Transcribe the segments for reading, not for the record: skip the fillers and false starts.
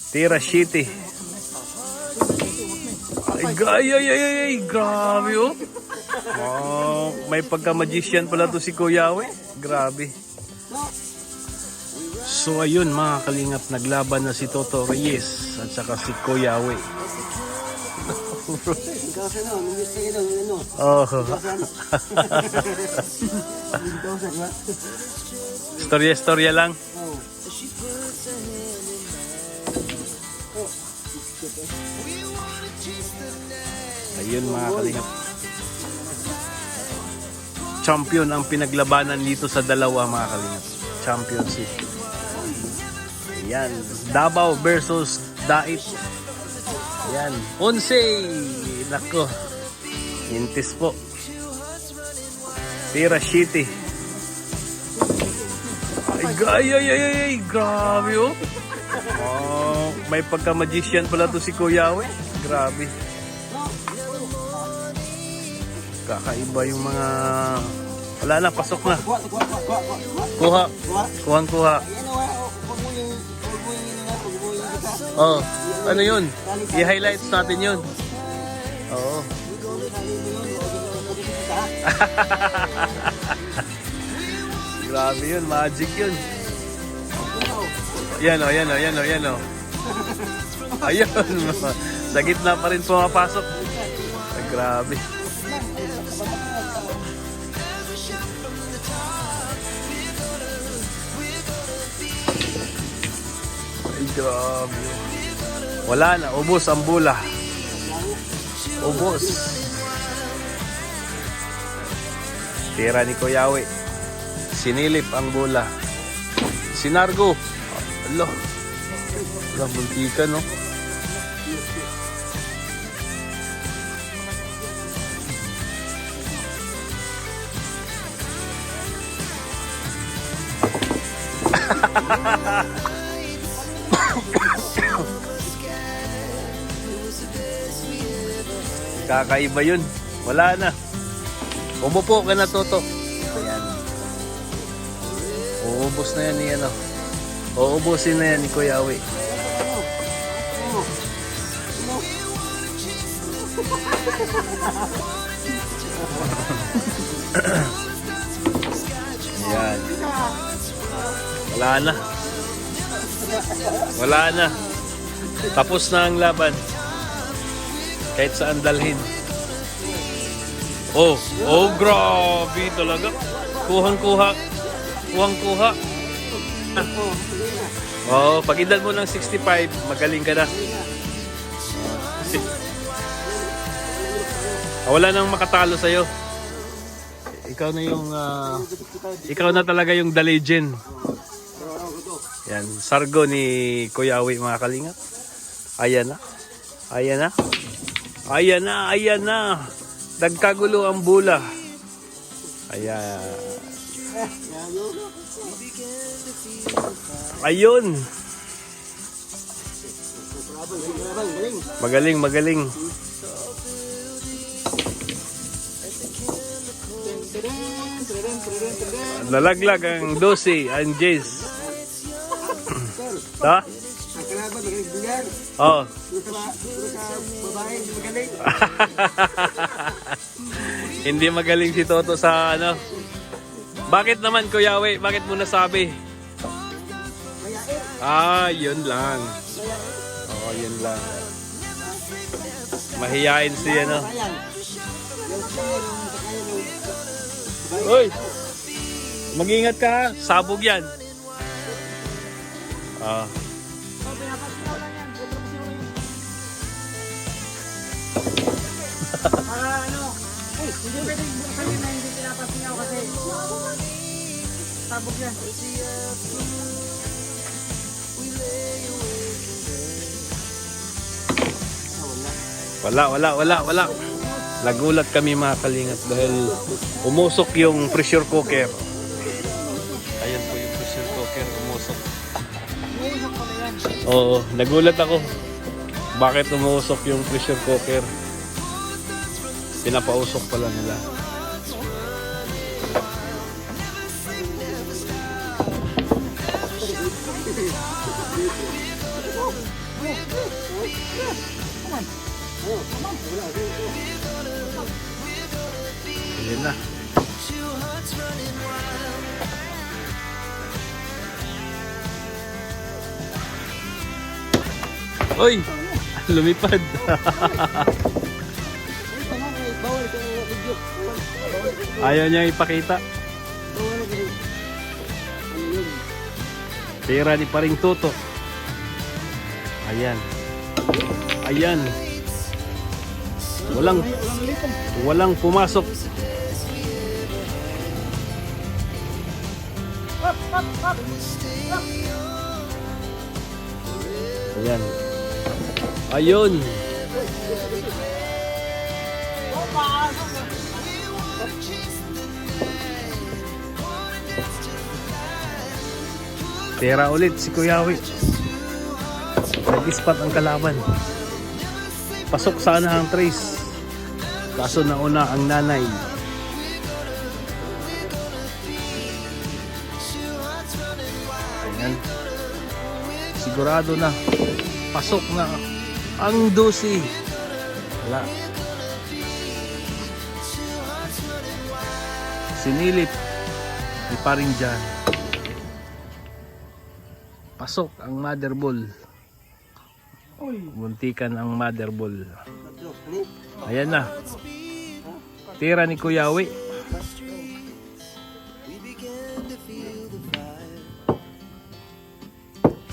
Tira City. Ay, grabe oh. Oh, may pagka-magician pala to si Kuya we. Grabe. So ayun mga kalingap, naglaban na si Toto Reyes at saka si Kuya we. Oh. Storya lang. Ayun mga kalingap. Champion ang pinaglabanan dito sa dalawa mga kalingap. Championship. Ayan. Davao versus Dait. Ayan. 11. Nako. Intis po. Tira City. Ay, grabe oh. Oh, may pagka-magician pala to si Kuya we. Grabe. Kakaiba yung mga... Wala na, pasok na. Kuha. Kuha. Oh, ano yun? I-highlights natin yun. Oo. Grabe yun, magic yun. Yan o. Ayun. Sa gitna pa rin pumapasok. Grabe. Ay, grabe. Wala na, ubos ang bula. Ubos. Tira ni Kuya we. Sinilip ang bola. Sinargo. Alo. Buntika no. Kakaiba yun. Wala na. Umupo ka na, Toto. Ayan. Uubos na yan ni ano. Uubusin na yan ni Kuya we. Ayan. Wala na. Tapos na ang laban. Kahit saan dalhin. Oh, grabe talaga. Kuhang-kuha. Oh, pag edad mo ng 65, magaling ka na. Wala nang makatalo sa'yo. Ikaw na yung ikaw na talaga yung the legend. Yan, sargo ni Kuya we mga kalingap. Ayan na. Nagkagulo ang bula. Ayan. Ayun. Magaling. Nalaglag ang 12 ang Jace. Ha? Oh. Hindi magaling si Toto sa ano. Bakit naman Kuya we? Bakit mo nasabi? Yun lang. Oo, yun lang. Mahiyain si ano. Hoy! Mag-ingat ka ha. Sabog yan. Hindi pwedeng buksan na hindi pinapasingaw kasi sabog yan. Wala. Nagulat kami mga kalingap dahil umusok yung pressure cooker. Ayan po yung pressure cooker, umusok. Umusok pala yan. Oo, nagulat ako. Bakit umusok yung pressure cooker? Pinapausok pala nila. Ayan na. Oy! Lumipad. Bawal ito yung video. Ayaw niya ipakita. Bawal ito. Ano yun? Tira ni paring Toto. Ayan. Ayan. Walang pumasok. Ayan. Ayun. Tira ulit si Kuyawi. Nag-ispat ang kalaban. Pasok sana ang trace. Kaso nauna ang nanay. Ayan. Sigurado na. Pasok na ang 12. Wala. Sinilip ni paring Jan. Pasok ang mother ball. Muntikan ang mother ball. Ayan na. Tira ni Kuyawi.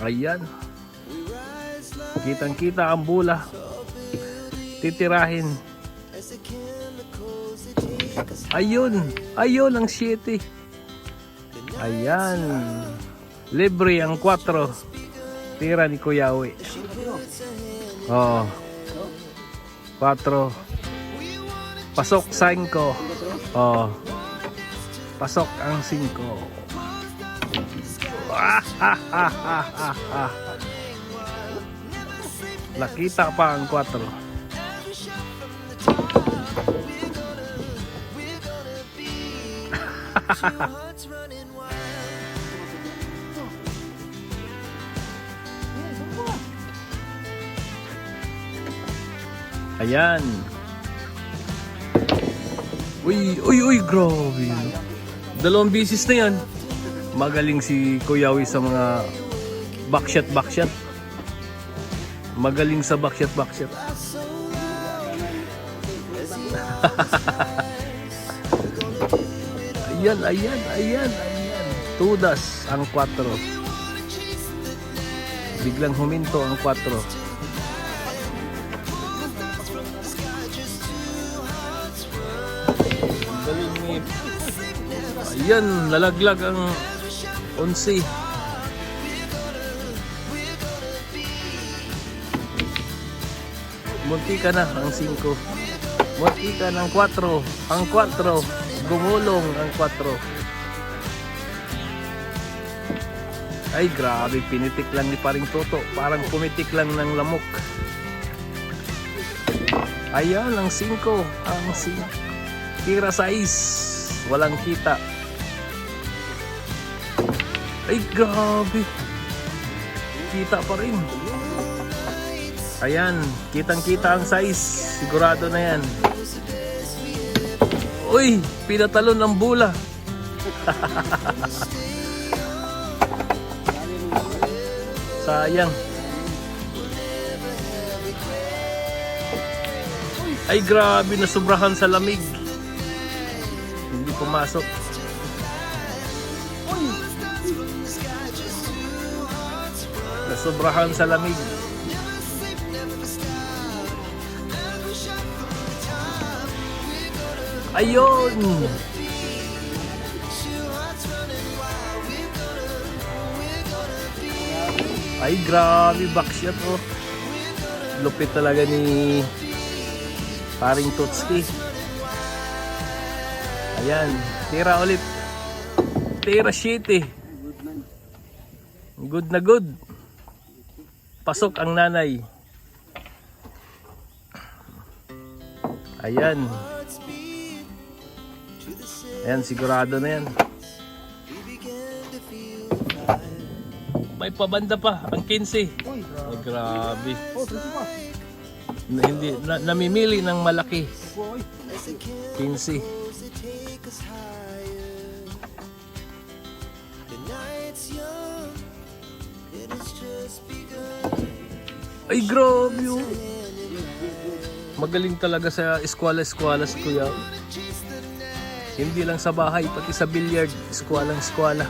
Ayan. Kitang kita ang bula. Titirahin. Ayun. Ayun ang 7. Ayan. Libre ang 4. Tira ni Kuyawi. Oh. 4. Pasok 5. Oh. Pasok ang 5. Nakita pa ang 4. Ayan. Uy, uy, uy, grabe. 2 bisis na yan. Magaling si Kuyawi sa mga backshot. Magaling sa backshot. Ayan. Tudas ang 4. Biglang huminto ang 4. Ayan, nalaglag ang 11. Munti ka na ang 5. Munti ka ng 4. Ang 4. Gumulong ang 4. Ay grabe, pinitik lang ni paring Toto. Parang pumitik lang ng lamok. Ayan, ang 5. Ang 5. Tira 6. Walang kita. Ay grabe. Kita pa rin. Ayan, kitang-kita ang 6. Sigurado na yan. Uy, pinatalon ng bula. Sayang. Ay grabe, nasubrahan sa lamig. Hindi pumasok. Nasubrahan sa lamig. Ayun. Ay grabe, backshot oh. Lupit talaga ni paring Tutski. Ayan, tira ulit. Tira 7. Good na good. Pasok ang nanay. Ayan. Ayan, sigurado na yan. may pabanda pa, ang 15. Uy, Ay, grabe. oh, 20 pa. Hindi, namimili ng malaki. Uy, 15. Ay, grabe yun. Magaling talaga sa eskwela-eskwela si Kuya. Hindi lang sa bahay, pati sa billiard, eskwalang-eskwela.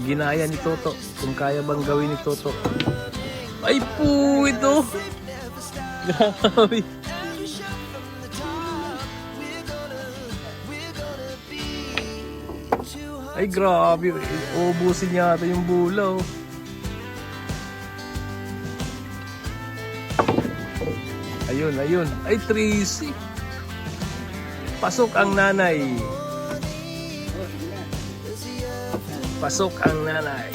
Ginaya ni Toto, kung kaya bang gawin ni Toto. Ay po, ito. Grabe. Ay, grabe. Uubusin yata yung bulaw. Ayun, ayun. Ay, Tracy. Pasok ang nanay. Pasok ang nanay.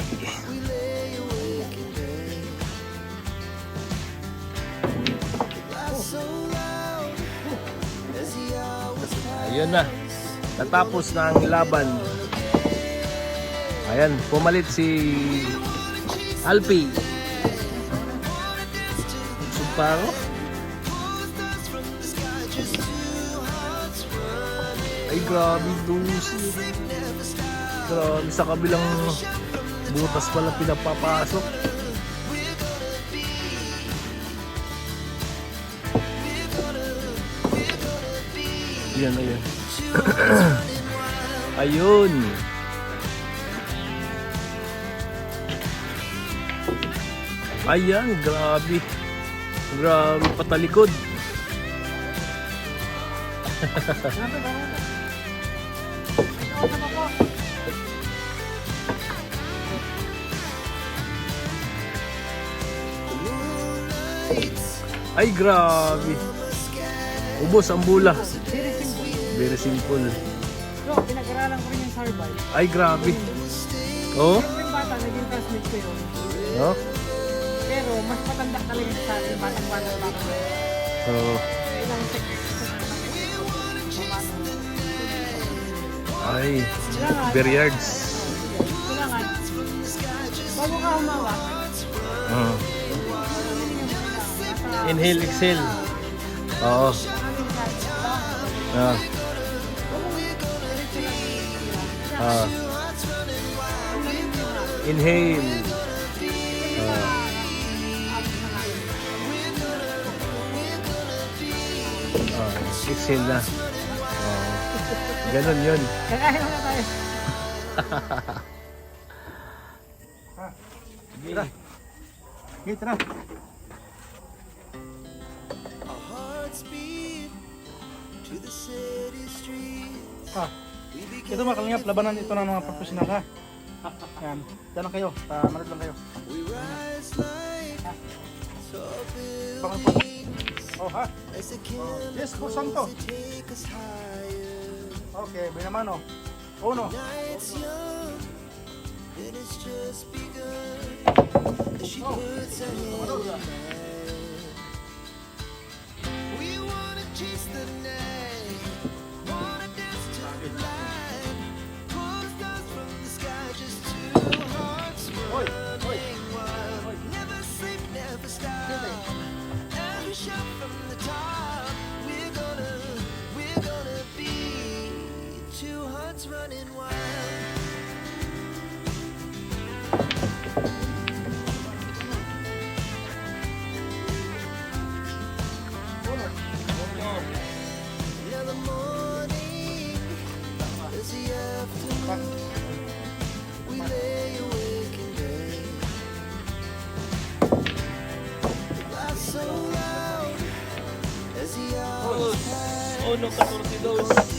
Ayun na. Natapos na ang laban. Ayan, pumalit si Alpi. Sumparo. Ay, grabe dusi. Grabe, sa kabilang butas pala pinapapasok. Yan, ayan. Ayun. Ayan, grabe. Grabe, patalikod. Ay, grabe. Ubos ang bula. very simple. Very simple. So, pinag-aralan ko rin yung Sarbay. Ay, grabe. Oh? Yung bata, naging classmate ko yun. Oh? Pero, mas matanda talaga sa atin, batang-bata pa ako. Oh. Ilang sex. Ay, billiards. Kailangan, bago ka humawa, Oh. Inhale, exhale. Oo. Ah. Ah. Inhale. Ah. Ah. Exhale na. Oh. Ganun yun. kaya na tayo. Tara. Hit na. Ito mga kalingap, labanan ito ng mga profesional ha. Yan, dyan lang kayo, manood lang kayo. Bangan po. Oh ha? Oh, yes, por santo. Okay, binamano. Uno. Oh, no, 14.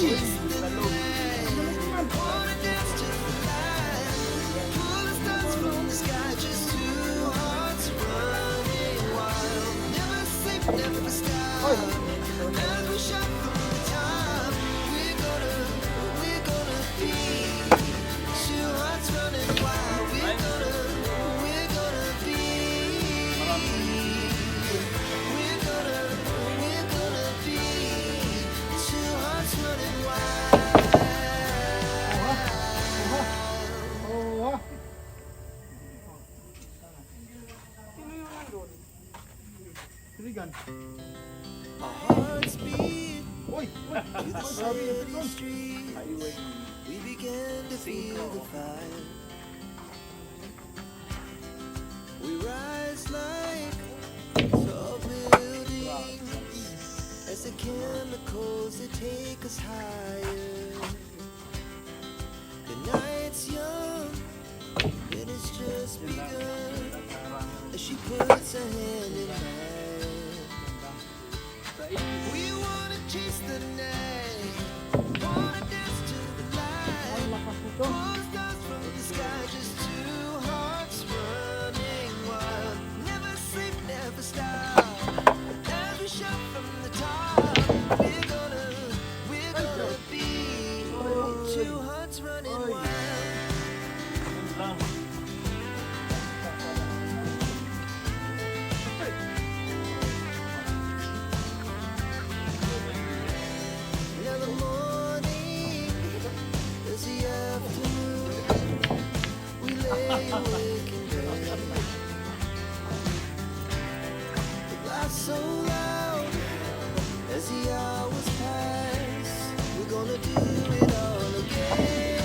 Oh, Siligan. Uy! Grabe yung beton. We began to feel the fire. We rise like tall buildings as the chemicals that take us higher. The night's young, and it's just begun as she puts her hand in mine. We wanna chase the night, wanna dance to the light. Pull stars from the sky, just two hearts running wild. Never sleep, never stop. As we shout from the top, we're gonna be two hearts running wild. Now the morning is the afternoon. We lay awake in bed. The laughs so loud as the hours pass. We're gonna do it all again.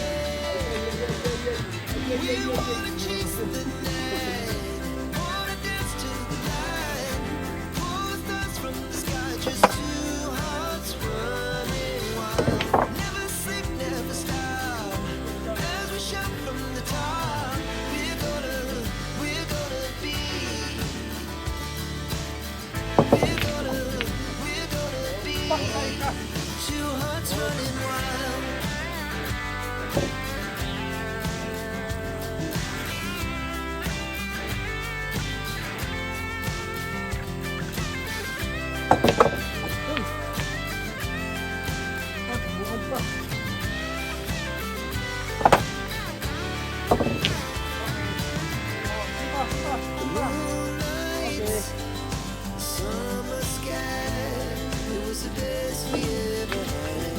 We wanna chase the night, wanna dance to the light. Pull stars from the sky, just two hearts running wild. Never sleep, never stop. As we shout from the top, we're gonna be two hearts running wild. Moonlight, summer sky, it was the best we ever had.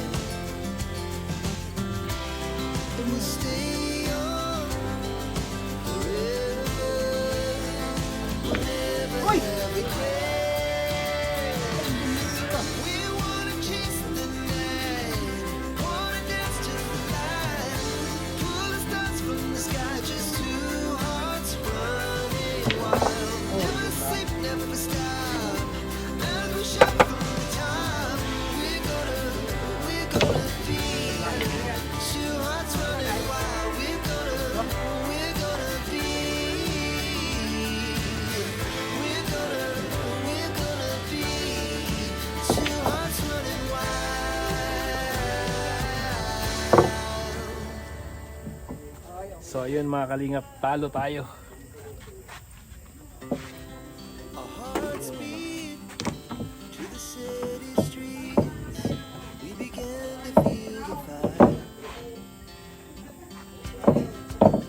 And we'll stay on forever. We'll never have regret. We wanna chase the night, wanna dance to the light. Pull the stars from the sky, just two hearts running wild. Never sleep, never stop. As we shout from the top, we're gonna be two hearts running wild. We're gonna be two hearts running wild. So ayun mga kalingap, talo tayo. Our hearts beat to the city streets. We began to feel the fire.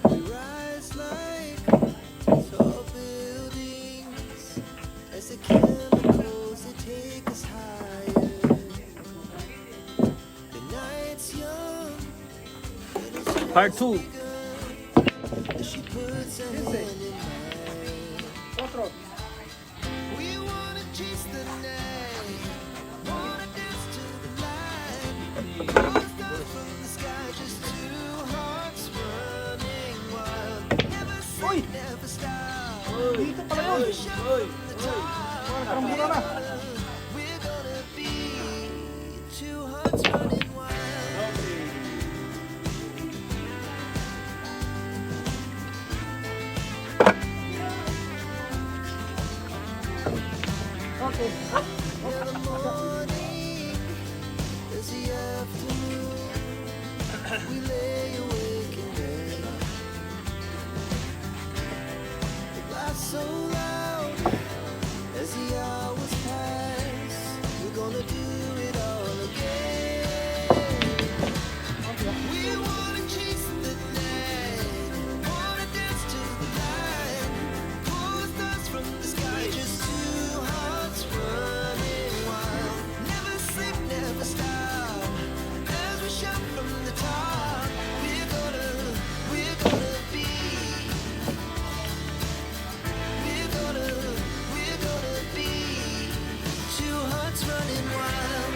We rise like tall buildings as the chemicals that take us higher. The night's young, and it's just Part 2. begun as she puts her hand in mine. Otro. We wanna chase the night, wanna dance to the light. Pull stars from the sky, just two hearts running wild. Never sleep, never stop. Dito pala yun. Parang mura na. We're gonna be two hearts running wild. Okay. In the morning, as the afternoon we lay awake in bed. The laughs so loud as the hours pass. We're gonna do it all again. We wanna chase the night, wanna dance to the light, pull the stars from the sky, just two hearts running wild. Never sleep, never stop, as we shout from the top. We're gonna be, we're gonna be two hearts running wild.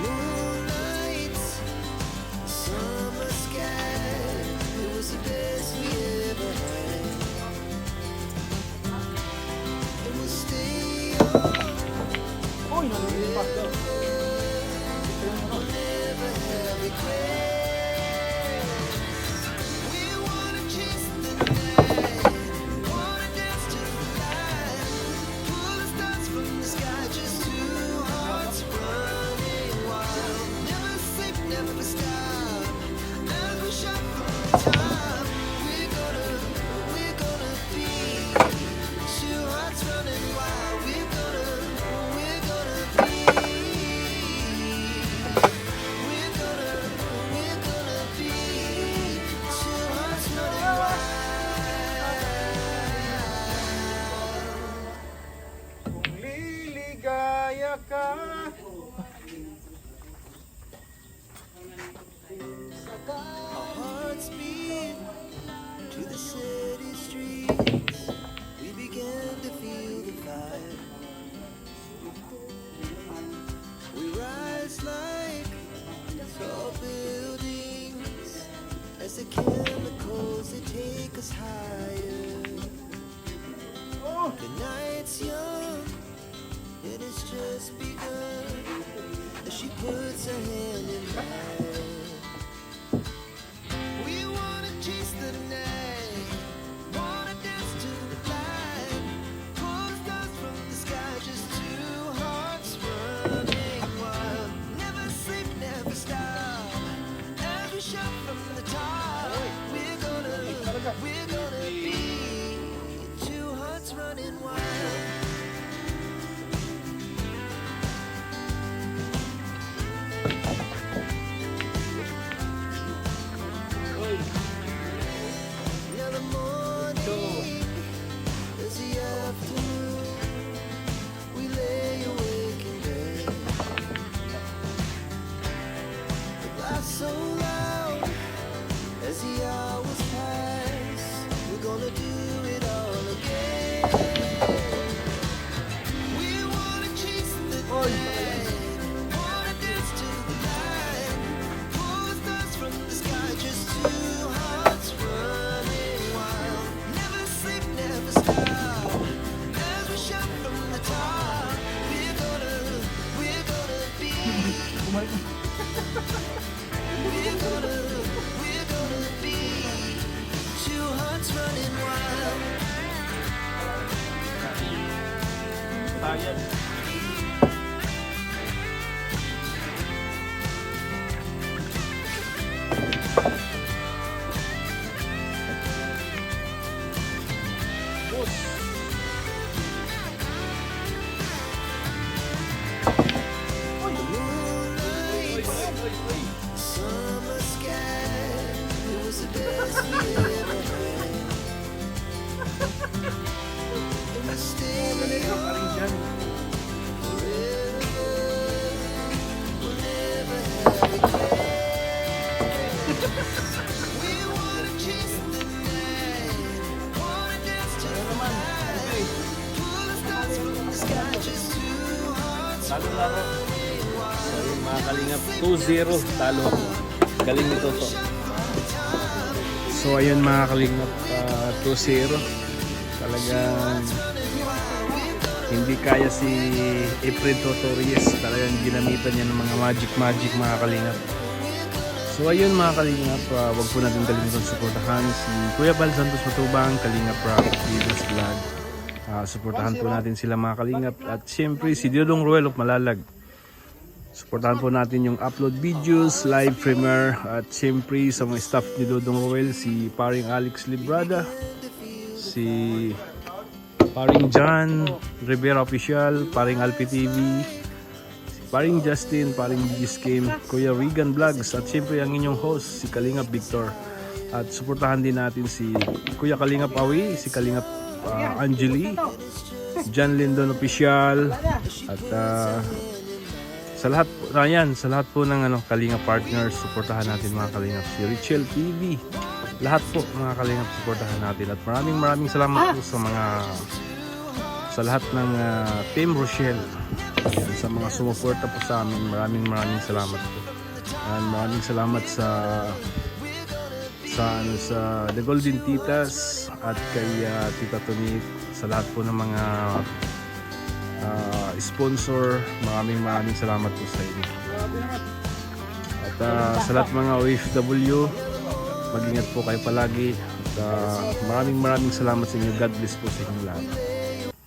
Moonlight, summer sky, it was the best we ever had. And we'll stay on, Uy, nalilipas daw. never have regrets. We wanna chase the night, wanna dance to the light, pull the stars from the sky, just two hearts running wild. Never sleep, never stop, as we shout from the top. We're gonna be two hearts running wild. We're gonna be. We're gonna be two hearts running wild. Kung liligaya ka. Our hearts beat to the city streets. We began to feel the fire. We rise like tall buildings as the chemicals they take us higher. The night's young and it's just begun as she puts her hand in mine. We wanna chase the night, wanna dance to the light, pull the stars from the sky, just two hearts running wild. Never sleep, never stop, as we shout from the top. We're gonna be two hearts running wild. Now the morning is the afternoon. We lay awake in bed. The laughs so loud as the hours pass. We're gonna do it all again. We wanna chase the night, wanna dance to the light, pull the stars from the sky, just two hearts running wild. Never sleep, never stop, as we shout from the top. We're gonna be. We're gonna be two hearts running wild. Ayan. Moonlight, summer sky, it was the best we ever had. And we'll stay on forever. We'll never have regrets. We wanna chase the night, wanna dance to the light, pull the stars from the sky, just two hearts Talo laro. running wild. So yung mga kalingap, 2-0 talo ako. Galing nito to. So ayun mga kalingap, 2-0. Talagang Hindi kaya si Efren Totorias. Talagang ginamitan niya ng mga magic mga kalingap. So ayun mga kalingap, wag po natin kalimutan suportahan si Kuya Bal Santos Matubang, Kalingap Rock, Videos Vlog. Suportahan po natin sila mga kalingap. At syempre si Diodong Ruel of Malalag. Suportahan po natin yung upload videos, live premiere. At syempre sa mga staff ni Dodong Ruel, si Paring Alex Librada, si Paring John Rivera Official, Paring Alpi TV, Paring Justin, Paring Gis Game, Kuya Regan Vlogs, at syempre ang inyong host, si Kalingap Victor. At suportahan din natin si Kuya Kalingap Awi, si Kalingap Angeli, John Lindon Official, at sa lahat po ng Kalingap partners, suportahan natin mga Kalingap, si Richel TV. Lahat po mga Kalingap, suportahan natin. At maraming salamat po sa lahat ng Team Rochelle. Yan, sa mga sumuporta po sa amin, maraming salamat po. And maraming salamat sa The Golden Titas at kay Tita Tony, sa lahat po ng mga sponsor. Maraming salamat po sa inyo. At sa lahat mga OFW, mag-ingat po kayo palagi. At maraming salamat sa inyo. God bless po sa inyo lahat.